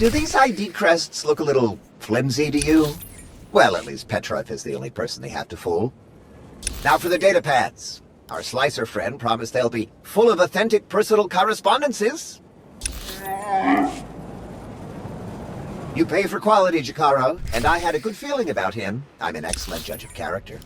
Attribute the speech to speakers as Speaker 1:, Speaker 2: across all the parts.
Speaker 1: Do these ID crests look a little flimsy to you? Well, at least Petrov is the only person they have to fool. Now for the data pads. Our slicer friend promised they'll be full of authentic personal correspondences. You pay for quality, Jakaro, and I had a good feeling about him. I'm an excellent judge of character.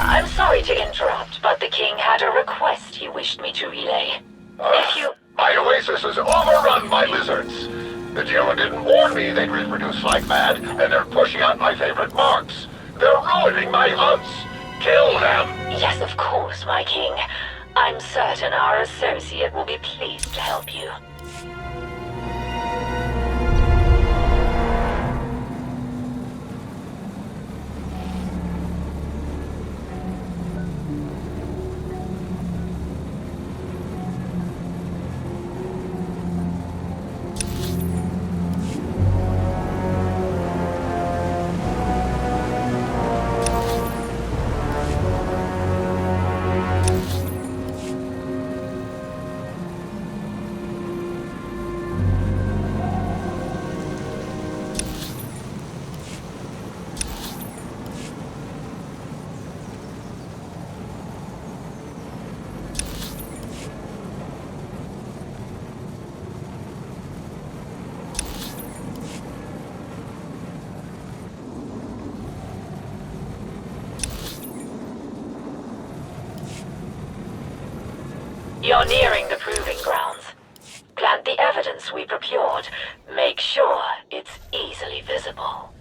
Speaker 2: I'm sorry to interrupt, but the king had a request he wished me to relay.
Speaker 3: My oasis is overrun by lizards. The jailer didn't warn me they'd reproduce like mad, and they're pushing out my favorite marks. They're ruining my hunts. Kill them!
Speaker 2: Yes, of course, my king. I'm certain our associate will be pleased to help you. You're nearing the proving grounds. Plant the evidence we procured. Make sure it's easily visible.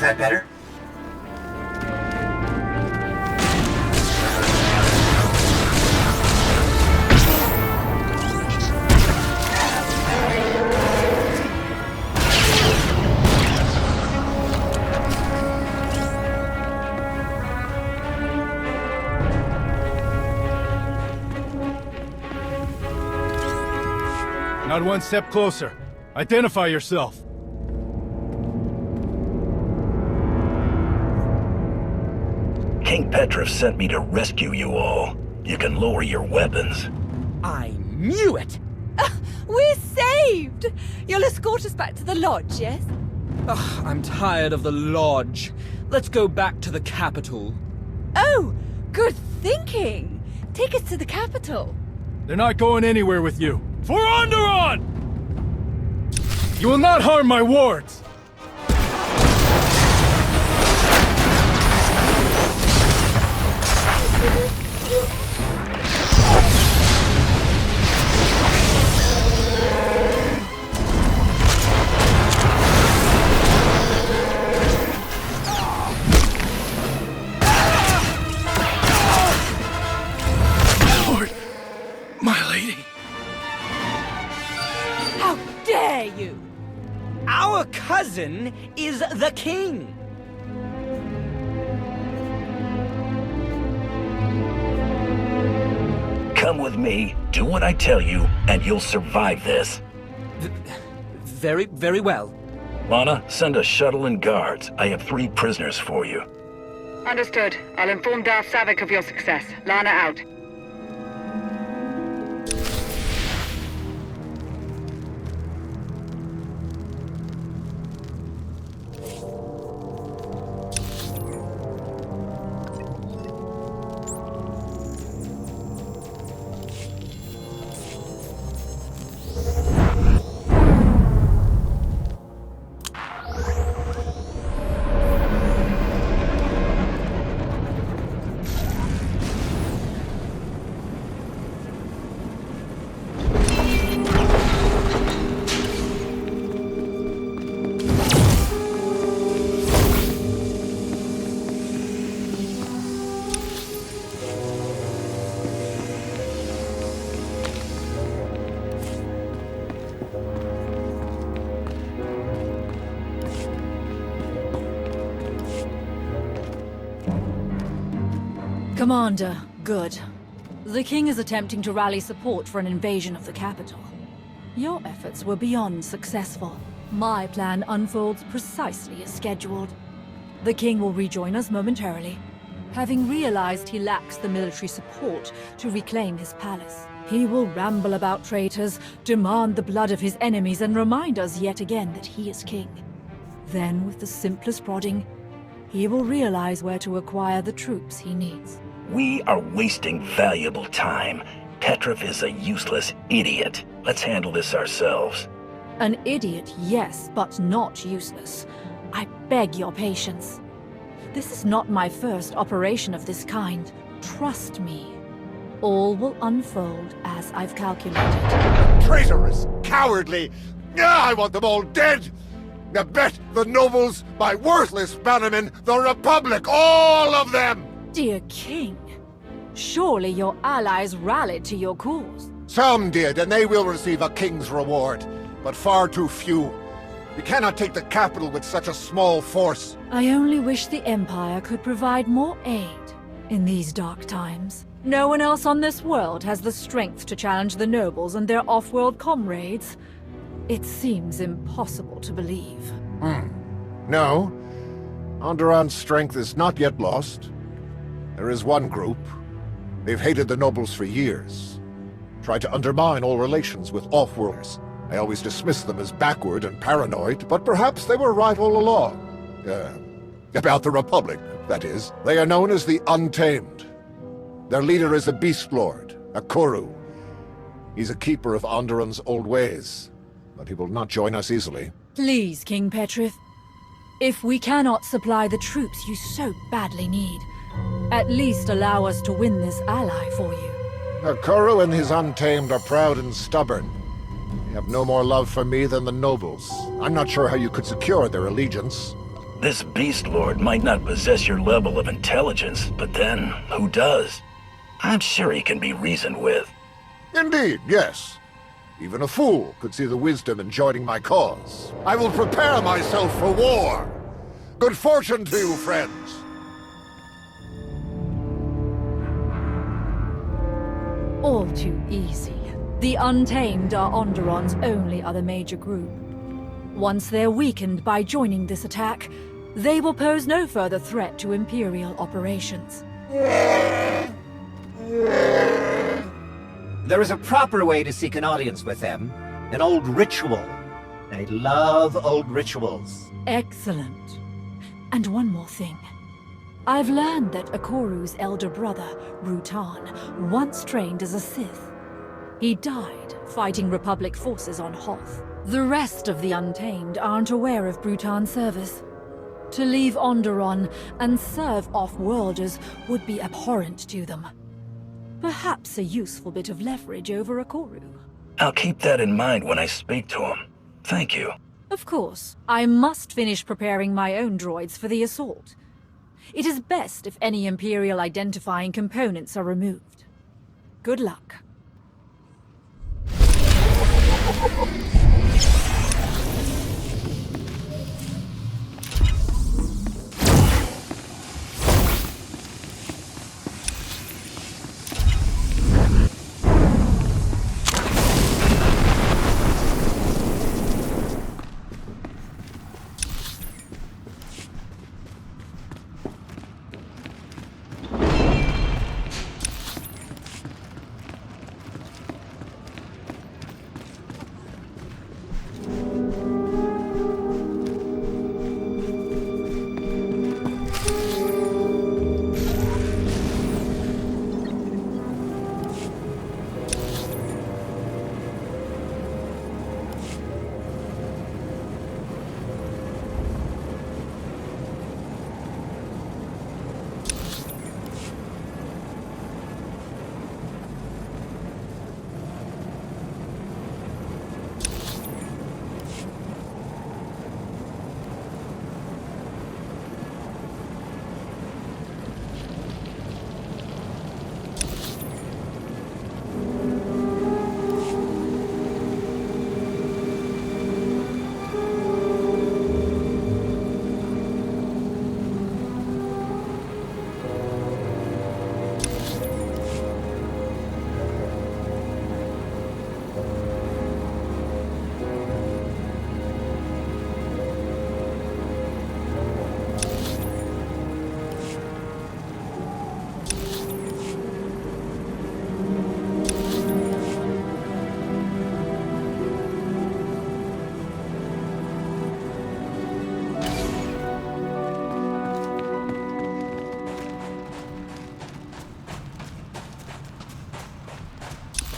Speaker 1: that better?
Speaker 4: Not one step closer. Identify yourself.
Speaker 5: King Petrov sent me to rescue you all. You can lower your weapons.
Speaker 6: I knew it!
Speaker 7: We're saved! You'll escort us back to the lodge, yes?
Speaker 6: Ugh, I'm tired of the lodge. Let's go back to the capital.
Speaker 7: Oh, good thinking! Take us to the capital.
Speaker 4: They're not going anywhere with you. For Onderon! You will not harm my wards! Lord, my lady.
Speaker 7: How dare you!
Speaker 6: Our cousin is the king!
Speaker 5: Come with me, do what I tell you, and you'll survive this.
Speaker 6: Very well.
Speaker 5: Lana, send a shuttle and guards. I have 3 prisoners for you.
Speaker 8: Understood. I'll inform Darth Savik of your success. Lana out.
Speaker 9: Commander, good. The King is attempting to rally support for an invasion of the capital. Your efforts were beyond successful. My plan unfolds precisely as scheduled. The King will rejoin us momentarily. Having realized he lacks the military support to reclaim his palace, he will ramble about traitors, demand the blood of his enemies, and remind us yet again that he is king. Then, with the simplest prodding, he will realize where to acquire the troops he needs.
Speaker 5: We are wasting valuable time. Petrov is a useless idiot. Let's handle this ourselves.
Speaker 9: An idiot, yes, but not useless. I beg your patience. This is not my first operation of this kind. Trust me. All will unfold as I've calculated.
Speaker 3: Traitorous, cowardly. I want them all dead. I bet the nobles, my worthless bannermen, the Republic, all of them!
Speaker 9: Dear King, surely your allies rallied to your cause.
Speaker 3: Some did, and they will receive a king's reward, but far too few. We cannot take the capital with such a small force.
Speaker 9: I only wish the Empire could provide more aid in these dark times. No one else on this world has the strength to challenge the nobles and their off-world comrades. It seems impossible to believe.
Speaker 3: No. Onderon's strength is not yet lost. There is one group. They've hated the nobles for years. Tried to undermine all relations with off-worlders. I always dismissed them as backward and paranoid, but perhaps they were right all along. About the Republic, that is. They are known as the Untamed. Their leader is a Beast Lord, a Kuru. He's a keeper of Onderon's old ways, but he will not join us easily.
Speaker 9: Please, King Petrov. If we cannot supply the troops you so badly need, at least allow us to win this ally for you.
Speaker 3: The Kuru and his Untamed are proud and stubborn. They have no more love for me than the nobles. I'm not sure how you could secure their allegiance.
Speaker 5: This Beast Lord might not possess your level of intelligence, but then, who does? I'm sure he can be reasoned with.
Speaker 3: Indeed, yes. Even a fool could see the wisdom in joining my cause. I will prepare myself for war. Good fortune to you, friends.
Speaker 9: All too easy. The Untamed are Onderon's only other major group. Once they're weakened by joining this attack, they will pose no further threat to Imperial operations.
Speaker 1: There is a proper way to seek an audience with them. An old ritual. They love old rituals.
Speaker 9: Excellent. And one more thing. I've learned that Ikoru's elder brother, Brutan, once trained as a Sith. He died fighting Republic forces on Hoth. The rest of the Untamed aren't aware of Brutan's service. To leave Onderon and serve off-worlders would be abhorrent to them. Perhaps a useful bit of leverage over Ikoru.
Speaker 5: I'll keep that in mind when I speak to him. Thank you.
Speaker 9: Of course, I must finish preparing my own droids for the assault. It is best if any Imperial identifying components are removed. Good luck.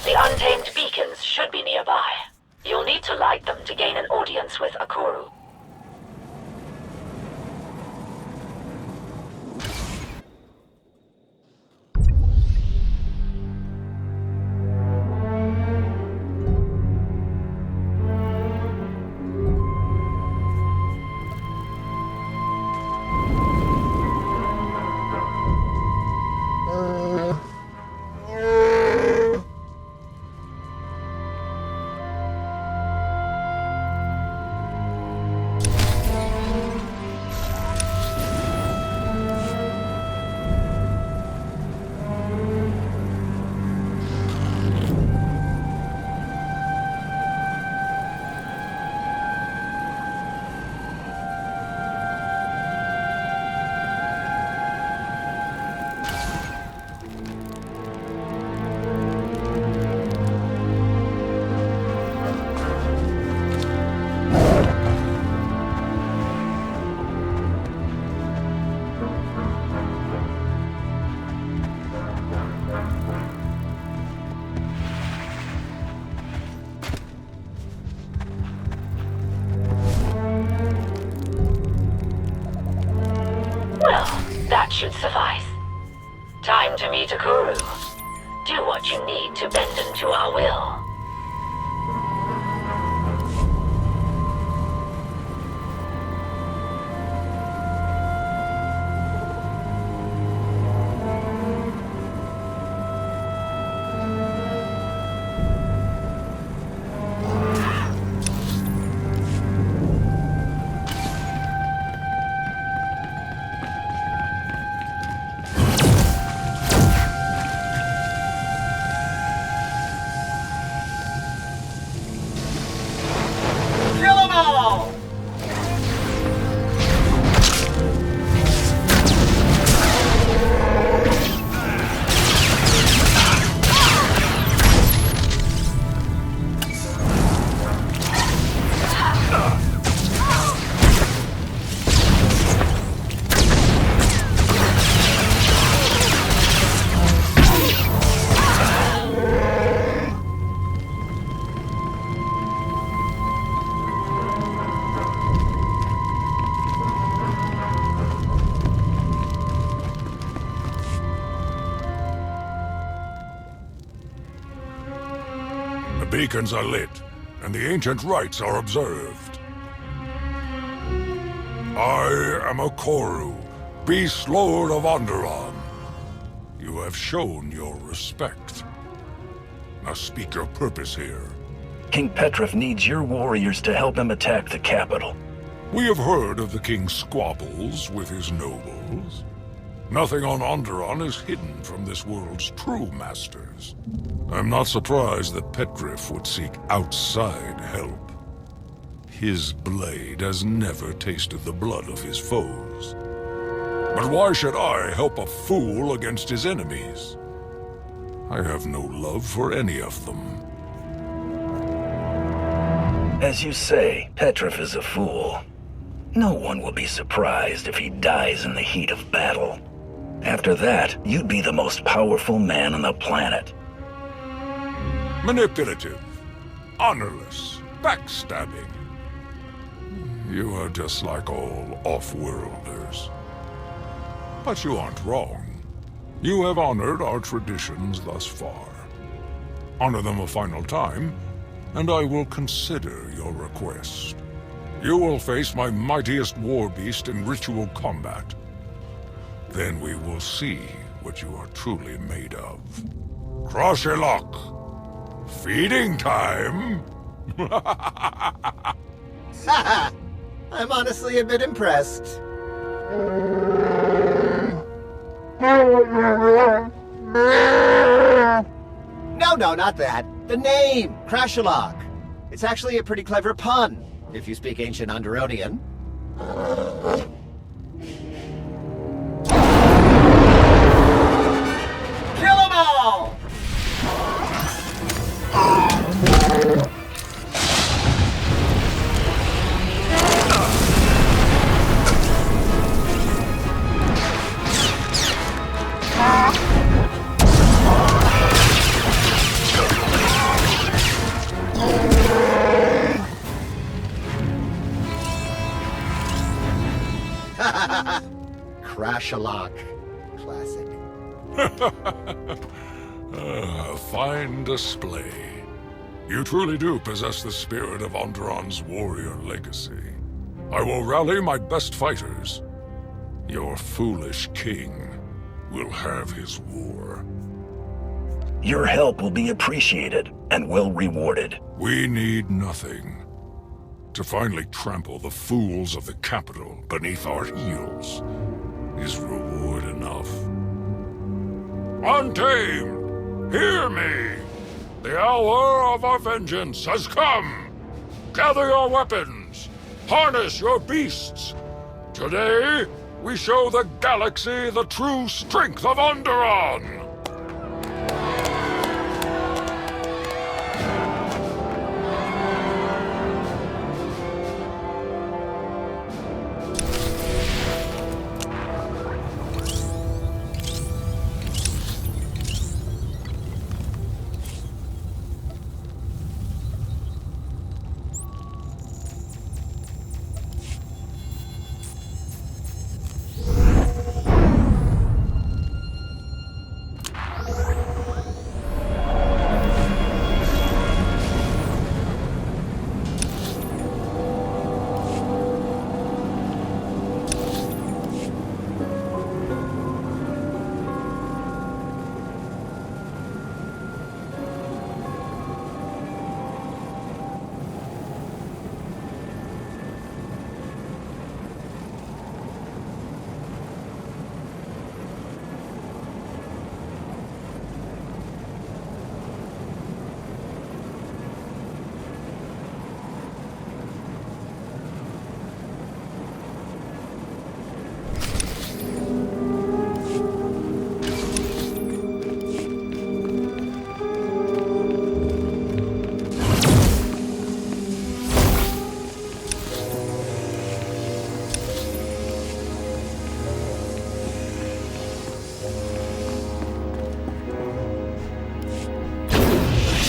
Speaker 2: The Untamed beacons should be nearby. You'll need to light them to gain an audience with Ikoru. That should suffice. Time to meet Ikoru. Do what you need to bend into our will.
Speaker 3: beacons are lit, and the ancient rites are observed. I am a Koru, Beast Lord of Onderon. You have shown your respect. Now speak your purpose here.
Speaker 5: King Petrov needs your warriors to help him attack the capital.
Speaker 3: We have heard of the king's squabbles with his nobles. Nothing on Onderon is hidden from this world's true masters. I'm not surprised that Petrov would seek outside help. His blade has never tasted the blood of his foes. But why should I help a fool against his enemies? I have no love for any of them.
Speaker 5: As you say, Petrov is a fool. No one will be surprised if he dies in the heat of battle. After that, you'd be the most powerful man on the planet.
Speaker 3: Manipulative, honorless, backstabbing. You are just like all off-worlders. But you aren't wrong. You have honored our traditions thus far. Honor them a final time, and I will consider your request. You will face my mightiest war beast in ritual combat. Then we will see what you are truly made of. Kroshelok! Feeding time!
Speaker 1: Haha! I'm honestly a bit impressed. No, not that. The name, Krashalok. It's actually a pretty clever pun, if you speak ancient Underonian. Kill 'em all! Krashalok. Classic.
Speaker 3: Fine display. You truly do possess the spirit of Onderon's warrior legacy. I will rally my best fighters. Your foolish king will have his war.
Speaker 5: Your help will be appreciated and well rewarded.
Speaker 3: We need nothing. To finally trample the fools of the capital beneath our heels is reward enough. Untamed, hear me! The hour of our vengeance has come! Gather your weapons! Harness your beasts! Today, we show the galaxy the true strength of Onderon!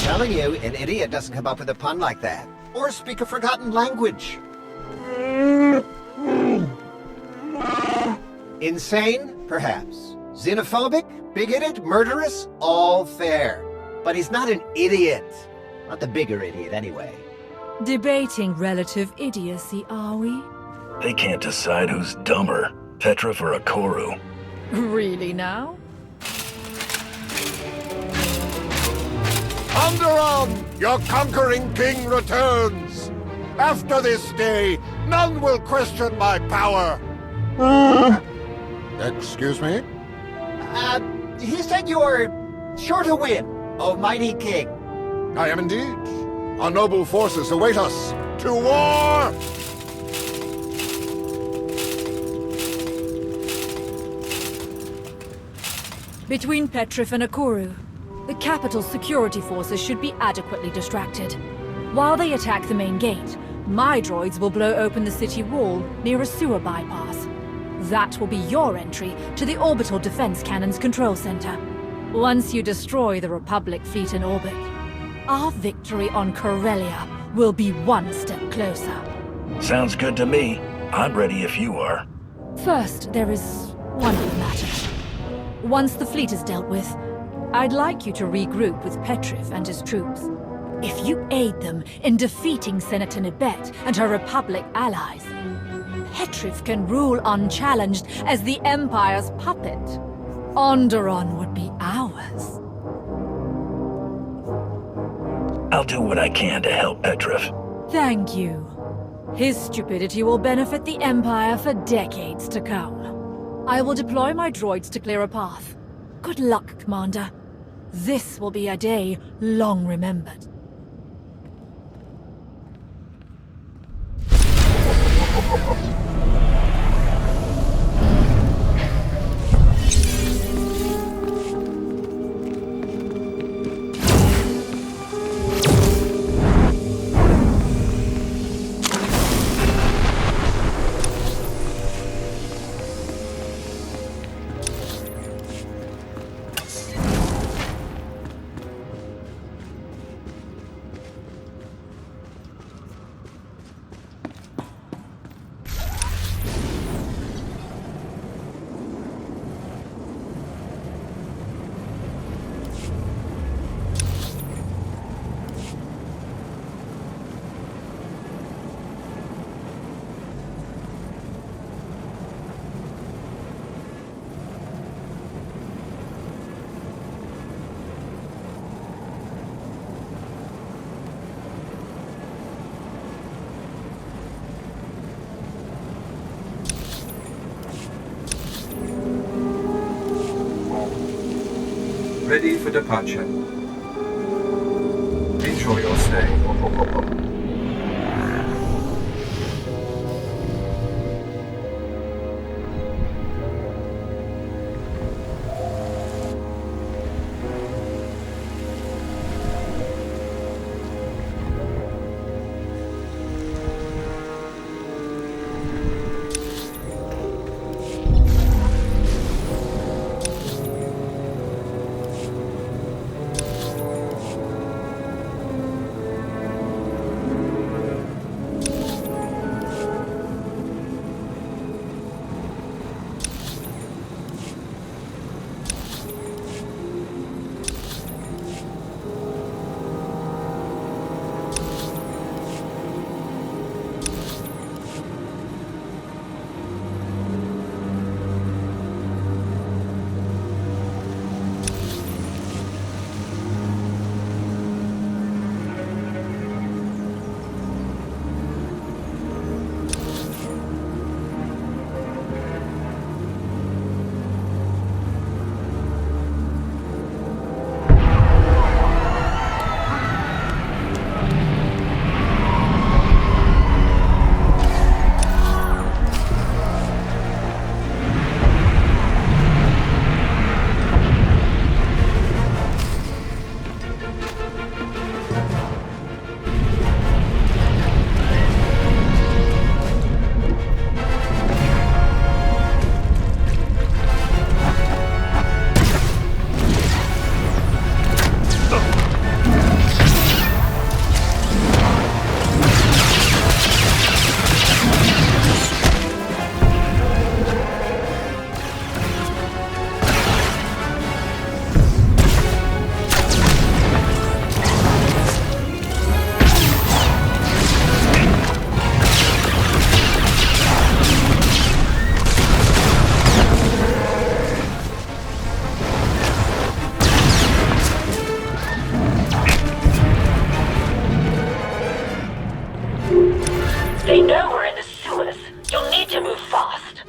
Speaker 1: Telling you, an idiot doesn't come up with a pun like that. Or speak a forgotten language. Insane? Perhaps. Xenophobic? Bigoted? Murderous? All fair. But he's not an idiot. Not the bigger idiot, anyway.
Speaker 9: Debating relative idiocy, are we?
Speaker 5: They can't decide who's dumber, Petrov or Akoru.
Speaker 9: Really now?
Speaker 3: Onderon, your conquering king returns! After this day, none will question my power! Excuse me?
Speaker 1: He said you were sure to win, O mighty king.
Speaker 3: I am indeed. Our noble forces await us. To war!
Speaker 9: Between Petrov and Akoru, the capital's security forces should be adequately distracted. While they attack the main gate, my droids will blow open the city wall near a sewer bypass. That will be your entry to the orbital defense cannon's control center. Once you destroy the Republic fleet in orbit, our victory on Corellia will be one step closer.
Speaker 5: Sounds good to me. I'm ready if you are.
Speaker 9: First, there is one other matter. Once the fleet is dealt with, I'd like you to regroup with Petrov and his troops. If you aid them in defeating Senator Nibet and her Republic allies, Petrov can rule unchallenged as the Empire's puppet. Onderon would be ours.
Speaker 5: I'll do what I can to help Petrov.
Speaker 9: Thank you. His stupidity will benefit the Empire for decades to come. I will deploy my droids to clear a path. Good luck, Commander. This will be a day long remembered.
Speaker 10: Ready for departure. Enjoy your stay.
Speaker 2: They know we're in the sewers. You'll need to move fast.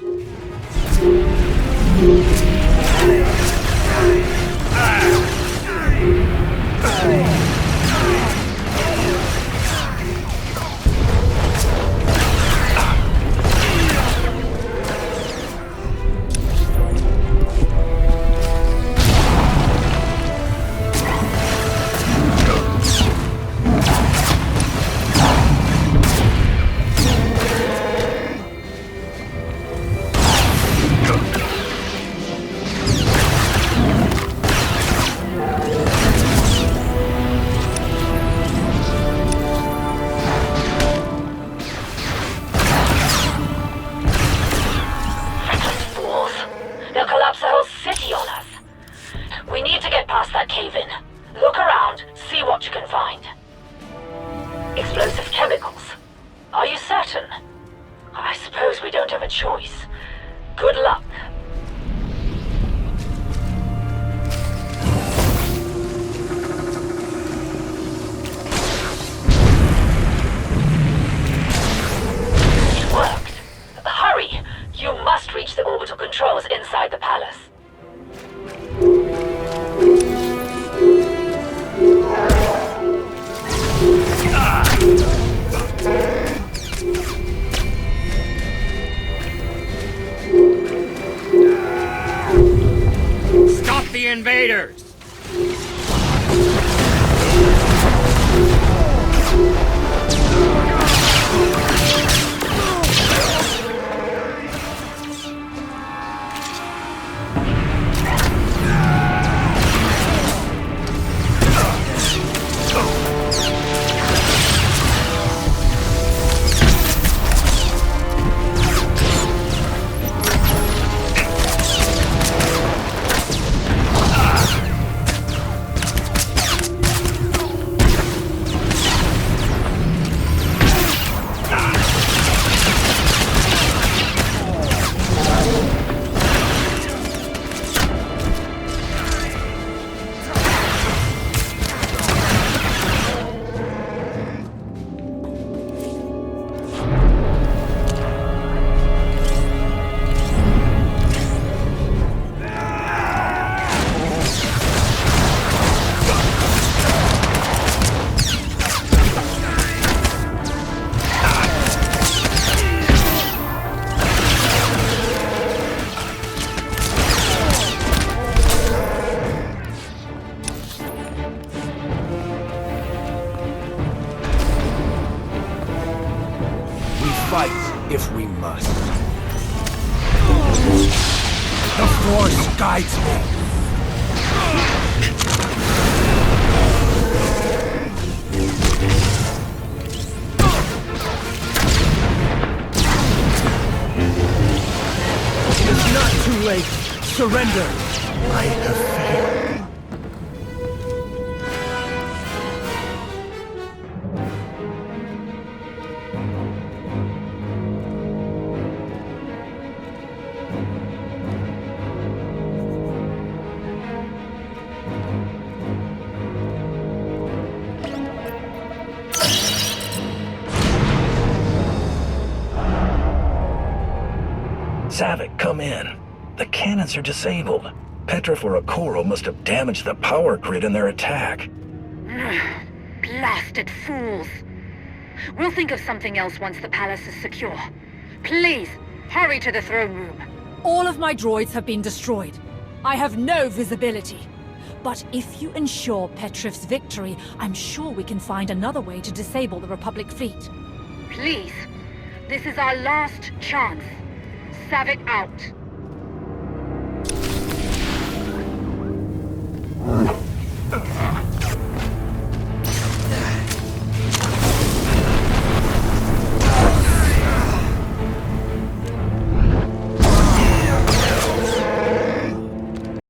Speaker 2: They'll collapse the whole city on us. We need to get past that cave-in. Look around, see what you can find. Explosive chemicals. Are you certain? I suppose we don't have a choice. Good luck. It worked. Hurry! You must reach the orbital controls inside the palace.
Speaker 6: Stop the invaders!
Speaker 10: Fight if we must. The Force guides me. It's not too late. Surrender. I have failed.
Speaker 5: Savick, come in. The cannons are disabled. Petrif or Okoro must have damaged the power grid in their attack.
Speaker 8: Blasted fools. We'll think of something else once the palace is secure. Please, hurry to the throne room.
Speaker 9: All of my droids have been destroyed. I have no visibility. But if you ensure Petrif's victory, I'm sure we can find another way to disable the Republic fleet.
Speaker 8: Please, this is our last chance. Savick out.